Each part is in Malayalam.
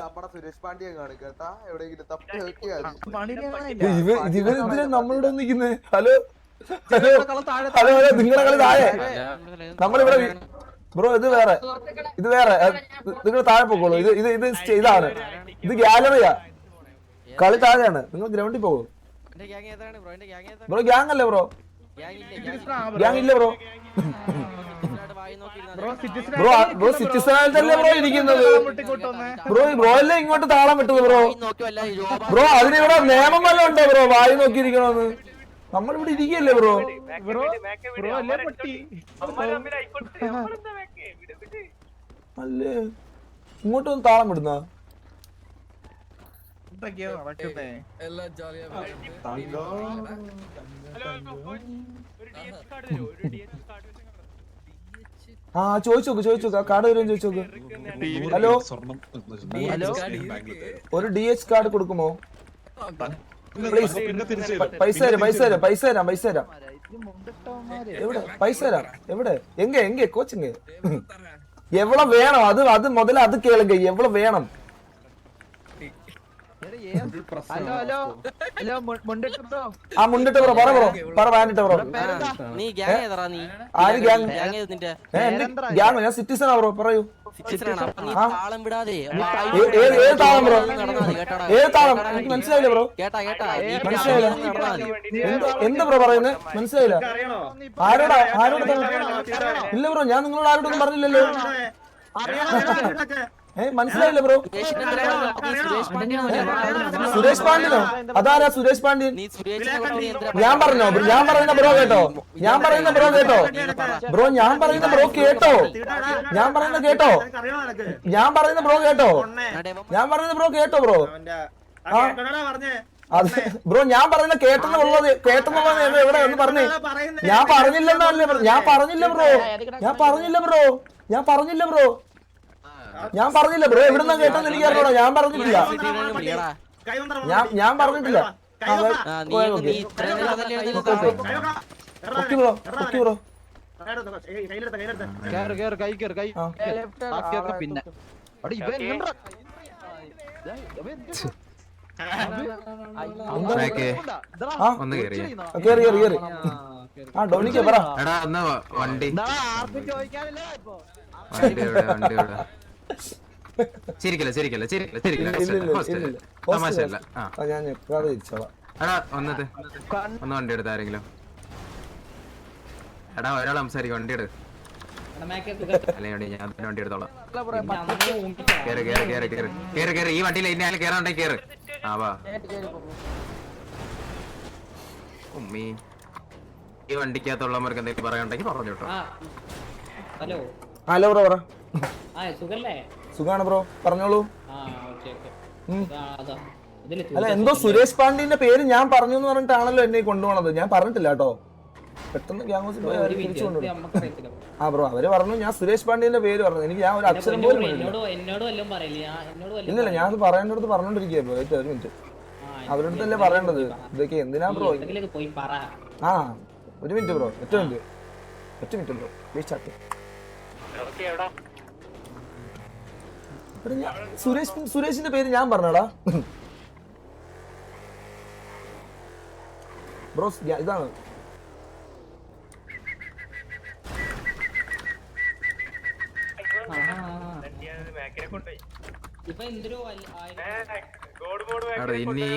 നമ്മുടെ സുരേഷ് പാണ്ഡ്യൻ കാണും കേട്ടാ എവിടെയെങ്കിലും തപ്പി ഇവരെന്തിനാ നമ്മളിവിടെ നിൽക്കുന്നത്? ഹലോ ഹലോ ഹലോ ഹലോ നിങ്ങളെ കളി താഴെ നമ്മളിവിടെ ബ്രോ ഇത് വേറെ നിങ്ങൾ താഴെ പോക്കോളൂ. ഇതാണ് ഇത് ഗാലറിയാ, കളി താഴെയാണ്. നിങ്ങൾ ഗ്രൗണ്ടിൽ പോകും ബ്രോ. ഗ്യാങ് അല്ലേ ബ്രോ? ഗ്യാങ് ഇല്ല ബ്രോ. ബ്രോ സിറ്റിസണായിട്ടല്ലേ ബ്രോ ഇരിക്കുന്നത്? ബ്രോ അല്ലേ ഇങ്ങോട്ട് താളം വിട്ടത് ബ്രോ? ബ്രോ അതിനിവിടെ നിയമം വല്ലതും ഉണ്ടോ ബ്രോ വായി നോക്കിയിരിക്കണോന്ന്? നമ്മളിവിടെ ഇരിക്കല്ലേ ബ്രോ? അല്ലേ ഇങ്ങോട്ടൊന്ന് താളം വിടുന്ന ആ ചോദിച്ചോക്ക് കാർഡ് വരും ചോദിച്ചോക്ക്. ഹലോ ഒരു DH കാർഡ് കൊടുക്കുമോ പ്ലീസ്? പൈസ തരാം. എവിടെ പൈസ തരാം? എവിടെ എങ്ക കോച്ചിങ് എവിടെ വേണം? അത് മുതല അത് കേളുങ്ക എവിടെ വേണം? ആ മുണ്ടിട്ട് ബ്രോ പറ വാനിട്ട് ബ്രോ. ആര് ഗ്യാങ്? ഗ്യാങ് ഞാൻ സിറ്റിസൺ ബ്രോ. പറയൂ ഏത് താളം ബ്രോ? ഏത് താളം? എനിക്ക് മനസ്സിലായില്ല ബ്രോ. മനസ്സിലായില്ല എന്താ ബ്രോ പറയുന്നത്? മനസ്സിലായില്ല. ആരോടാ ഇല്ല ബ്രോ, ഞാൻ നിങ്ങളോട് ആരോടൊന്നും പറഞ്ഞില്ലല്ലോ. മനസ്സിലായില്ല ബ്രോ. സുരേഷ് പാണ്ഡ്യനോ? അതാരാ സുരേഷ് പാണ്ഡ്യൻ? ഞാൻ പറയുന്ന ബ്രോ കേട്ടോ. ഞാൻ പറയുന്ന ബ്രോ കേട്ടോ ബ്രോ. ഞാൻ പറയുന്ന ബ്രോ കേട്ടോ. ബ്രോ അത് ബ്രോ ഞാൻ പറയുന്ന കേട്ടെന്നുള്ളത് എവിടെ ഒന്ന് പറഞ്ഞേ. ഞാൻ പറഞ്ഞില്ലെന്നല്ലേ ബ്രോ. ഞാൻ പറഞ്ഞില്ല ബ്രോ. എവിടുന്നാ കേട്ടെന്ന് എനിക്ക് അറിഞ്ഞൂടാ. ഞാൻ പറഞ്ഞിട്ടില്ല. ബ്രോ പിന്നെ ഡോണിക്ക് പറ. വണ്ടി ചിരിക്കല്ല തമാശല്ല. എടാ ഒന്ന് വണ്ടി എടുത്ത ആരെങ്കിലും. എടാ ഒരാൾ സംസാരിക്കും. വണ്ടി എടു അല്ലെങ്കിൽ ഞാൻ വണ്ടി എടുത്തോളാം. കേറ് ഈ വണ്ടിയിൽ ഇനി ആരും കേറാണ്ടെങ്കിൽ കേറ്. ആ വാ ഉമ്മി. ഈ വണ്ടിക്കകത്തുള്ളവർക്ക് എന്തെങ്കിലും പറയാനുണ്ടെങ്കിൽ പറഞ്ഞു കേട്ടോ. Hello bro. സുഖാണ് ബ്രോ, പറഞ്ഞോളൂ. അല്ല എന്തോ സുരേഷ് പാണ്ഡ്യന്റെ പേര് ഞാൻ പറഞ്ഞു എന്ന് പറഞ്ഞിട്ടാണല്ലോ എന്നെ കൊണ്ടുപോണത്. ഞാൻ പറഞ്ഞിട്ടില്ല കേട്ടോ. പെട്ടെന്ന് ഗ്യാങ്സ് തിരിച്ചു കൊണ്ടുപോകും. ആ ബ്രോ അവര് പറഞ്ഞു ഞാൻ സുരേഷ് പാണ്ഡ്യന്റെ പേര് പറഞ്ഞു. എനിക്ക് ഞാൻ ഒരു അക്ഷരം പോലും ഇല്ലില്ല. ഞാൻ പറയേണ്ടടുത്ത് പറഞ്ഞോണ്ടിരിക്കുക ബ്രോ. ഒരു മിനിറ്റ് അവരുടെ അടുത്തല്ലേ പറയേണ്ടത്. ഇതൊക്കെ എന്തിനാ ബ്രോ? ആ ഒരു മിനിറ്റ് ബ്രോ. ഒറ്റ മിനിറ്റ് ബ്രോ പ്ലീസ് ചാറ്റ്. സുരേഷിന്റെ പേര് ഞാൻ പറഞ്ഞടാ ബ്രോ. ഇതാണ് ഇനി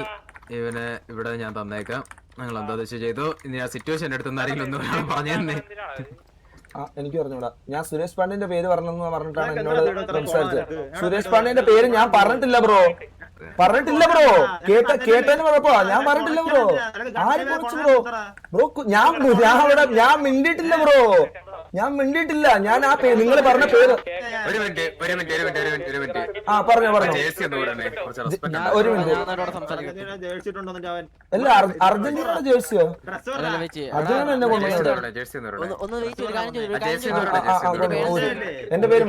ഇവനെ ഇവിടെ ഞാൻ തന്നേക്കാം. നിങ്ങൾ എന്താ വെച്ച് ചെയ്തു. ഇനി ആ സിറ്റുവേഷൻ എടുത്തുന്ന ആരെങ്കിലും ഒന്ന് പറഞ്ഞു തന്നെ. എനിക്ക് പറഞ്ഞൂടാ. ഞാൻ സുരേഷ് പാണ്ഡ്യന്റെ പേര് പറഞ്ഞെന്ന് പറഞ്ഞിട്ടാണ് എന്നോട് സംസാരിച്ചത്. സുരേഷ് പാണ്ഡ്യന്റെ പേര് ഞാൻ പറഞ്ഞിട്ടില്ല ബ്രോ. കേട്ടതിന് കുഴപ്പമാ. ഞാൻ പറഞ്ഞിട്ടില്ല ബ്രോ. ആര് കുറച്ച് ബ്രോ? ഞാൻ മിണ്ടിയിട്ടില്ല ബ്രോ. ഞാൻ ആ പേര് നിങ്ങൾ പറഞ്ഞ പേര്. ഒരു മിനിറ്റ്. ആ പറഞ്ഞോ. ഒരു മിനിറ്റ്. അല്ല അർജന്റീനയുടെ ജേഴ്സിയോ? അതിനാണ് എന്നെ കൊണ്ടുവന്നത്. എന്റെ പേര്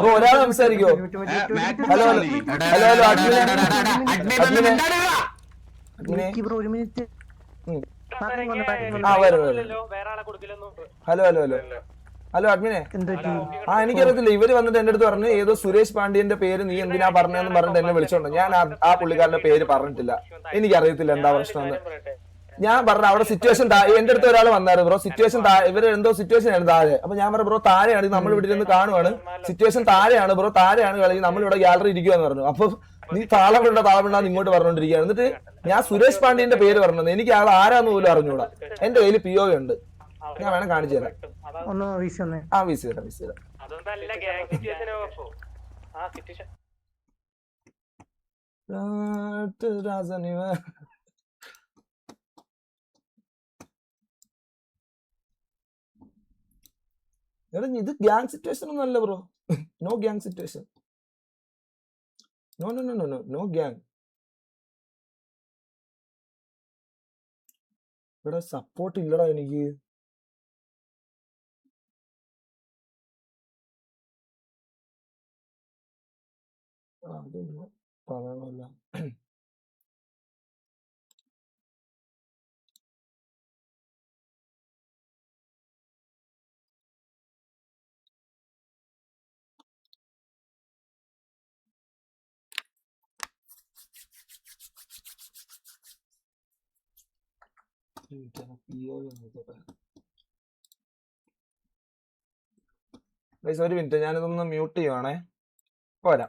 ബ്രോ. ഒരാൾ സംസാരിക്കോ? ഹലോ അഡ്മിനെ ആ വരും ഹലോ ഹലോ ഹലോ ഹലോ അഡ്മിനെ എനിക്കറിയത്തില്ല ഇവര് വന്നിട്ട് എന്റെ അടുത്ത് പറഞ്ഞു ഏതോ സുരേഷ് പാണ്ഡ്യന്റെ പേര് നീ എന്തിനാ പറഞ്ഞതെന്ന് പറഞ്ഞിട്ട് എന്നെ വിളിച്ചോണ്ട് ഞാൻ ആ പുള്ളിക്കാരന്റെ പേര് പറഞ്ഞിട്ടില്ല. എനിക്കറിയത്തില്ല എന്താ പ്രശ്നം. ഞാൻ പറഞ്ഞു അവിടെ സിറ്റുവേഷൻ എന്റെ അടുത്ത് ഒരാൾ വന്നായിരുന്നു ബ്രോ, സിറ്റുവേഷൻ ഇവര് എന്തോ സിറ്റുവേഷൻ ആണ് താഴെ. അപ്പൊ ഞാൻ പറഞ്ഞു ബ്രോ താഴെയാണ്, നമ്മൾ ഇവിടെ ഇരുന്ന് കാണുവാണ്, സിറ്റുവേഷൻ താഴെയാണ് ബ്രോ, താഴെയാണ് കളി, നമ്മളിവിടെ ഗാലറി ഇരിക്കുവാന്ന് പറഞ്ഞു. അപ്പൊ നീ താളമിണ്ടാന്ന് ഇങ്ങോട്ട് പറഞ്ഞോണ്ടിരിക്കുകയാണ്. എന്നിട്ട് ഞാൻ സുരേഷ് പാണ്ഡ്യന്റെ പേര് പറഞ്ഞത്, എനിക്ക് ആൾ ആരാന്ന് പോലും അറിഞ്ഞൂടാ. എന്റെ കയ്യിൽ PO ഉണ്ട്, ഞാൻ വേണം കാണിച്ചു തരാം. ആ വീസ് തരാം വീസ് തരാം. എടാ ഇത് ഗ്യാങ് സിറ്റുവേഷൻ ഒന്നും അല്ല bro, no gang situation, no no no no no gang. ഇവിടെ സപ്പോർട്ട് ഇല്ലടാ എനിക്ക്. അതൊന്നും പറയണല്ല. ഒരു മിനിറ്റ് ഞാനിതൊന്ന് മ്യൂട്ട് ചെയ്യുവാണേ, പോരാ.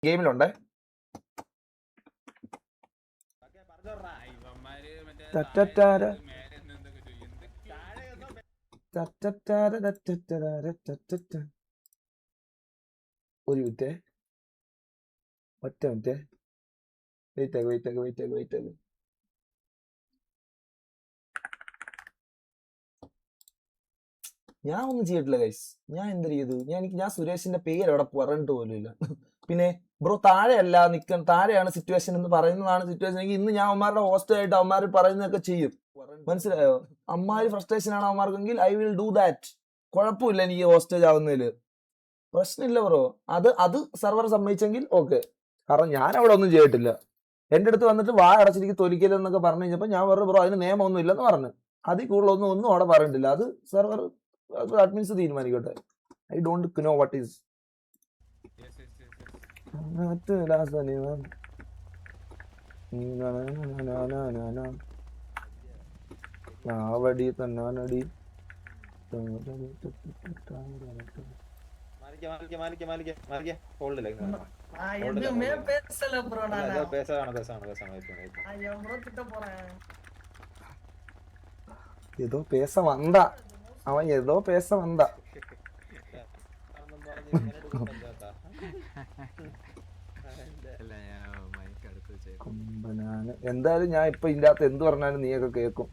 ഗെയിമിലുണ്ടേ. ഒരു മിനിറ്റ്, ഒറ്റ മിനിറ്റ്, വെയിറ്റ് ആക്ക്. ഞാൻ ഒന്നും ചെയ്തിട്ടില്ല ഗൈസ്. ഞാൻ എന്ത് ചെയ്തു? ഞാൻ സുരേഷിന്റെ പേര് അവിടെ പറഞ്ഞിട്ട് പോലും ഇല്ല. പിന്നെ ബ്രോ താഴെയല്ല നിൽക്കാൻ, താഴെയാണ് സിറ്റുവേഷൻ എന്ന് പറയുന്നതാണ് സിറ്റുവേഷൻ എങ്കിൽ ഇന്ന് ഞാൻ അവന്മാരുടെ ഹോസ്റ്റ് ആയിട്ട് അവന്മാർ പറയുന്നതൊക്കെ ചെയ്യും. മനസ്സിലായോ? അമ്മാര് ഫ്രസ്ട്രേഷൻ ആണ് അവന്മാർക്കെങ്കിൽ ഐ വിൽ ഡു ദാറ്റ്. കുഴപ്പമില്ല എനിക്ക് ഹോസ്റ്റേജ് ആവുന്നതിൽ പ്രശ്നമില്ല ബ്രോ. അത് സർവർ സമ്മതിച്ചെങ്കിൽ ഓക്കെ. കാരണം ഞാൻ അവിടെ ഒന്നും ചെയ്തിട്ടില്ല. എൻ്റെ അടുത്ത് വന്നിട്ട് വാ അടച്ചിരിക്കും തൊലിക്കലെന്നൊക്കെ പറഞ്ഞു കഴിഞ്ഞപ്പോൾ ഞാൻ പറഞ്ഞു ബ്രോ അതിന് നിയമമൊന്നും ഇല്ലെന്ന് പറഞ്ഞു. അതിൽ കൂടുതലൊന്നും അവിടെ പറഞ്ഞിട്ടില്ല. അത് സെർവർ അഡ്മിൻസ് തീരുമാനിക്കട്ടെ. I don't know what is ആവടി തന്നാനടി. ஏதோ பேச வந்தா அவன் ஏதோ பேச வந்தா. എന്തായാലും ഞാൻ ഇപ്പൊ ഇതിന്റെ അകത്ത് എന്ത് പറഞ്ഞാലും നീയൊക്കെ കേക്കും.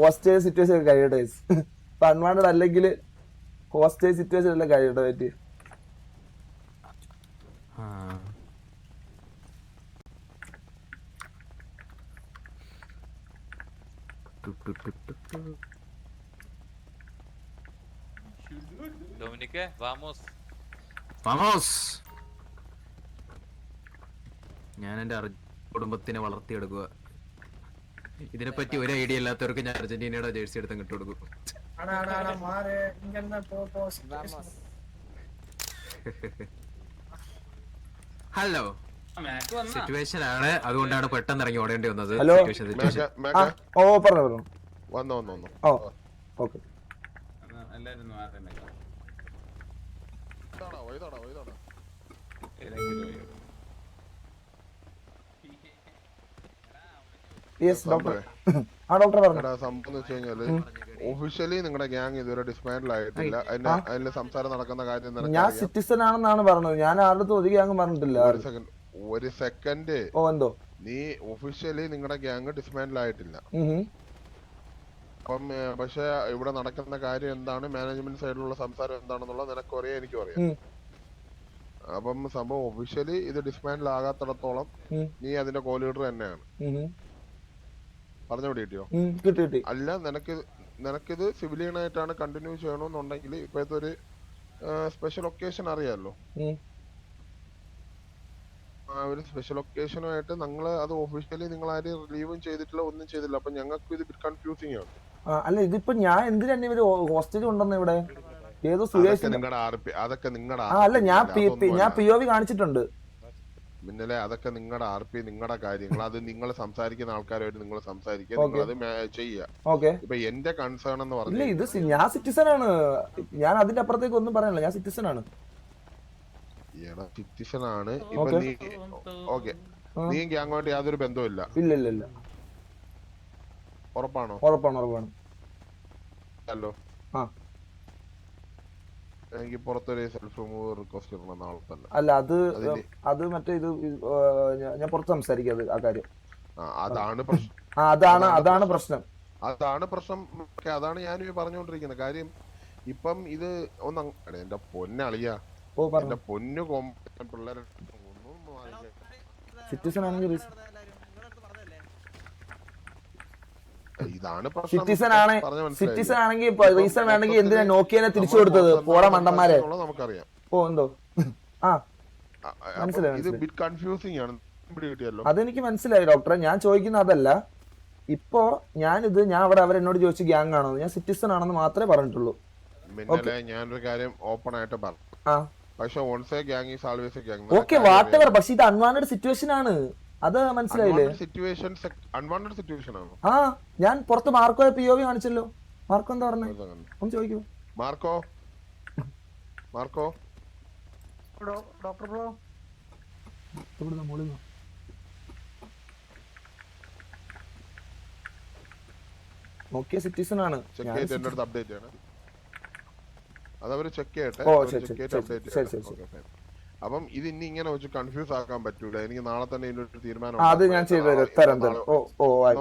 ഹോസ്റ്റേജ് സിറ്റുവേഷൻ ഒക്കെ കഴിയട്ടെ. അൺവാണ്ടഡ് അല്ലെങ്കിൽ ഹോസ്റ്റേജ് സിറ്റുവേഷൻ എല്ലാം കഴിയട്ടെ പറ്റി. Dominique, vamos. ഞാൻ എന്റെ കുടുംബത്തിനെ വളർത്തിയെടുക്കുക. ഇതിനെപ്പറ്റി ഒരു ഐഡിയ ഇല്ലാത്തവർക്ക് ഞാൻ അർജന്റീനയുടെ ജേഴ്സി എടുത്ത് ഇട്ട് കൊടുക്കും. ഹലോ, സിറ്റുവേഷൻ ആണ്, അതുകൊണ്ടാണ് പെട്ടെന്ന് ഇറങ്ങി ഓടേണ്ടി വന്നത്. ഓ പറഞ്ഞു. ഓക്കെ ഒഫീഷ്യലി നിങ്ങളുടെ ഗ്യാങ് ഇതുവരെ ഡിസ്മാൻഡിൽ ആയിട്ടില്ല. അതിന്റെ സംസാരം നടക്കുന്ന കാര്യം ഞാൻ സിറ്റിസൺ ആണെന്നാണ് പറഞ്ഞത്. ഞാൻ ആരുടെ ഒരു ഗ്യാങ് പറഞ്ഞിട്ടില്ല. ഒരു സെക്കൻഡ്, എന്തോ നീ ഒഫീഷ്യലി നിങ്ങളുടെ ഗ്യാങ് ഡിസ്മാൻഡിൽ ആയിട്ടില്ല. അപ്പം പക്ഷെ ഇവിടെ നടക്കുന്ന കാര്യം എന്താണ്, മാനേജ്മെന്റ് സൈഡിലുള്ള സംസാരം എന്താണെന്നുള്ളത് നിനക്കും അറിയാം, എനിക്കും അറിയാം. അപ്പം സംഭവം ഒഫീഷ്യലി ഇത് ഡിസ്മാൻഡിൽ ആകാത്തിടത്തോളം നീ അതിന്റെ കോ ലീഡർ തന്നെയാണ്. പറഞ്ഞു കിട്ടിയോ? അല്ല, നിനക്കിത് സിവിലിയൻ ആയിട്ടാണ് കണ്ടിന്യൂ ചെയ്യണമെന്നുണ്ടെങ്കിൽ ഇപ്പോഴത്തെ ഒരു സ്പെഷ്യൽ ഒക്കേഷൻ അറിയാലോ. ഒരു സ്പെഷ്യൽ ഒക്കേഷനുമായിട്ട് ഞങ്ങള് അത് ഒഫീഷ്യലി നിങ്ങൾ ആരും റിലീവും ചെയ്തിട്ടില്ല, ഒന്നും ചെയ്തില്ല. അപ്പൊ ഞങ്ങൾക്ക് ഇത് ബിറ്റ് കൺഫ്യൂസിംഗ് ആണ്. അല്ല, ഇതിപ്പോ ഞാൻ എന്തിനാണ് ഇവര് ഹോസ്റ്റേജ് കൊണ്ടുവന്ന ഇവിടെ? ഏതോ സുരേഷ് അതൊക്കെ നിങ്ങളുടെ അല്ല, ഞാൻ POV കാണിച്ചിട്ടുണ്ട്. മിന്നലെ അതൊക്കെ നിങ്ങളുടെ RP, നിങ്ങളുടെ കാര്യങ്ങൾ. അത് നിങ്ങൾ സംസാരിക്കുന്ന ആൾക്കാരുമായിട്ട് നിങ്ങൾ സംസാരിക്കുക, നിങ്ങൾ അത് ചെയ്യുക. ഇപ്പൊ എന്റെ കൺസേൺ എന്ന് പറഞ്ഞാൽ ഇത് ഞാൻ സിറ്റിസൺ ആണ്. ഞാൻ അതിന്റെ അപ്പുറത്തേക്ക് ഒന്നും പറയാനില്ല. ഞാൻ സിറ്റിസൺ ആണ്. സിറ്റിസൺ ആണ്. ഇപ്പൊ നീ ഓക്കെ, നീ ഗ്യാങ്ങുമായിട്ട് യാതൊരു ബന്ധവുമില്ല? ഇല്ല. ഉറപ്പാണോ? ഉറപ്പാണ്. ഹലോ, എനിക്ക് പുറത്തൊരു സെൽഫ് റിമൂവ് റിക്വസ്റ്റ് ഇടണം നാളെ തന്നെ. അല്ല, അത് മറ്റേ ഇത് ഞാൻ പുറത്ത് സംസാരിക്കാം ആ കാര്യം. അതാണ് പ്രശ്നം. അതാണ് പ്രശ്നം. അതാണ് ഞാനും പറഞ്ഞുകൊണ്ടിരിക്കുന്നത് കാര്യം. ഇപ്പം ഇത് ഒന്ന് എന്റെ പൊന്നളിയാ, എന്റെ പൊന്നു പിള്ളേരെ സിറ്റിസൺ ആണെങ്കിൽ ഇതാണ് സിറ്റിസൺ ആണെങ്കിൽ റീസൺ വേണമെങ്കിൽ എന്തിനാ നോക്കിയനെ തിരിച്ചു കൊടുത്തത്? പോടാ മണ്ടന്മാരെ. നമുക്കറിയാം. എന്തോ മനസ്സിലായി. അതെനിക്ക് മനസ്സിലായി ഡോക്ടറെ. ഞാൻ ചോദിക്കുന്ന അതല്ല. ഇപ്പോ ഞാൻ അവിടെ അവരെന്നോട് ചോദിച്ചു ഗ്യാങ് ആണോ, ഞാൻ സിറ്റിസൺ ആണെന്ന് മാത്രമേ പറഞ്ഞിട്ടുള്ളൂ. ഞാനൊരു കാര്യം ഓപ്പൺ ആയിട്ട് പറഞ്ഞു. Okay, whatever. പക്ഷെ ഇത് അൺവാണ്ടഡ് സിറ്റുവേഷൻ ആണ്. അത് മനസ്സിലായില്ലേ? ഞാൻ പുറത്ത് മാർക്കോയെ POV കാണിച്ചല്ലോ. മാർക്കോ എന്താ പറഞ്ഞേ? ഒന്ന് ചോദിക്കൂ. മാർക്കോ ഡോക്ടർ ബ്രോ നോക്കിയ സിറ്റിസൺ ആണ്. അതവര് ചെക്ക് ചെയ്യട്ടെ. അപ്പം ഇത് ഇനി ഇങ്ങനെ വെച്ച് കൺഫ്യൂസ് ആക്കാൻ പറ്റൂല. എനിക്ക് നാളെ തന്നെ ഇതിനൊരു തീരുമാനം.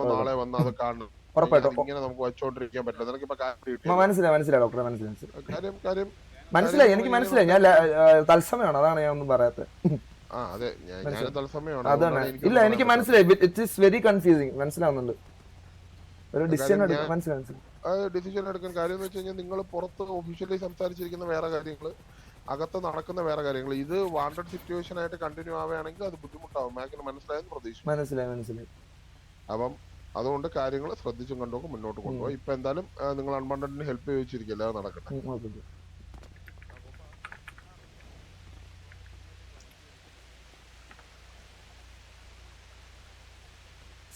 നാളെ വന്ന് അത് കാണണം. ഇങ്ങനെ നമുക്ക് വെച്ചോണ്ടിരിക്കാൻ പറ്റില്ല. നിനക്കിപ്പോ മനസ്സിലായി ഡോക്ടറെ, മനസ്സിലായി. കാര്യം മനസ്സിലായി, എനിക്ക് മനസ്സിലായി. ഞാൻ തത്സമയമാണ്, അതാണ് ഞാൻ ഒന്നും പറയാത്തത്. അതെ, ഞാൻ തത്സമയമാണ്. അതാണ്. ഇല്ല, എനിക്ക് മനസ്സിലായി. It is very confusing. മനസ്സിലാവുന്നുണ്ട്. ഒരു ഡിസിഷൻ എടുക്കാൻ കാര്യം എന്ന് വെച്ച് കഴിഞ്ഞാൽ നിങ്ങൾ പുറത്ത് ഒഫീഷ്യലി സംസാരിച്ചിരിക്കുന്ന വേറെ കാര്യങ്ങൾ, അകത്ത് നടക്കുന്ന വേറെ കാര്യങ്ങൾ. ഇത് വാണ്ടഡ് സിറ്റുവേഷൻ ആയിട്ട് കണ്ടിന്യൂ ആവുകയാണെങ്കിൽ അത് ബുദ്ധിമുട്ടാവും. മാക്കിന് മനസ്സിലായെന്ന് പ്രതീക്ഷിച്ചു. മനസ്സിലായി. അപ്പം അതുകൊണ്ട് കാര്യങ്ങൾ ശ്രദ്ധിച്ചും കണ്ടൊക്കെ മുന്നോട്ട് കൊണ്ടുപോകും. ഇപ്പൊ എന്തായാലും നിങ്ങൾ അൺവാണ്ടഡിന് ഹെൽപ്പ് ചോദിച്ചിരിക്കല്ലേ, അത് നടക്കട്ടെ.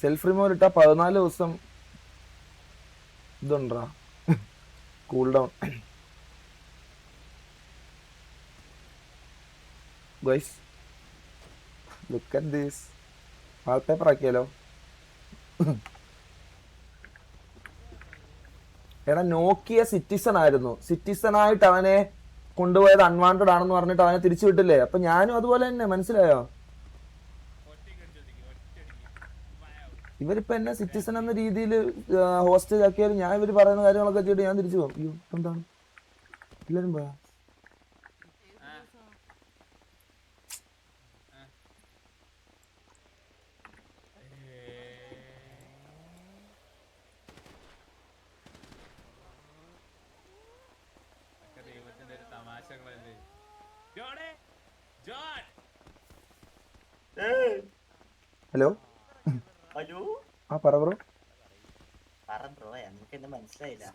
സെൽഫ് റിമൂവൽ ഇട്ടാ 14 ദിവസം ഇതുണ്ടാ cool down. Guys look at this. Wallpaper ആക്കിയാലോ? എടാ നോക്കിയ സിറ്റിസൺ ആയിരുന്നു. സിറ്റിസൺ ആയിട്ട് അവനെ കൊണ്ടുപോയത് അൺവാണ്ടഡ് ആണെന്ന് പറഞ്ഞിട്ട് അവനെ തിരിച്ചു വിട്ടില്ലേ? അപ്പൊ ഞാനും അതുപോലെ തന്നെ. മനസ്സിലായോ? ഇവരിപ്പോ എന്നെ സിറ്റിസൺ എന്ന രീതിയിൽ ഹോസ്റ്റേജ് ആക്കിയാലും ഞാൻ ഇവര് പറയുന്ന കാര്യങ്ങളൊക്കെ ചെയ്തിട്ട് ഞാൻ തിരിച്ചു പോകും. അയ്യോ എന്താണ് എല്ലാരും പോയാ? ഹലോ ആ പറ ബ്രോ.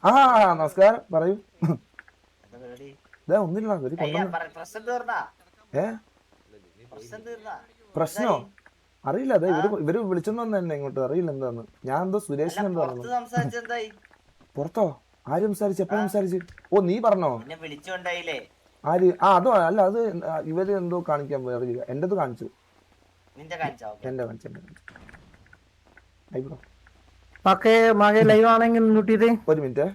ആ നമസ്കാരം, പറയൂ. ഒന്നുമില്ല, പ്രശ്നോ? അറിയില്ല. അതെ ഇവര് വിളിച്ചെന്ന് തന്നെ ഇങ്ങോട്ട്. അറിയില്ല എന്താന്ന്. ഞാൻ എന്തോ സുരേഷിന് എന്താ പറഞ്ഞു. പുറത്തോ? ആര് സംസാരിച്ചു? എപ്പോ സംസാരിച്ചു? ഓ നീ പറഞ്ഞോ? ആര്? അതോ അല്ല, അത് ഇവര് എന്തോ കാണിക്കാൻ പോയി. അറിയില്ല. എന്റേത് കാണിച്ചു. എന്റെ കാണിച്ചു. ഒരു മിനിറ്റ്.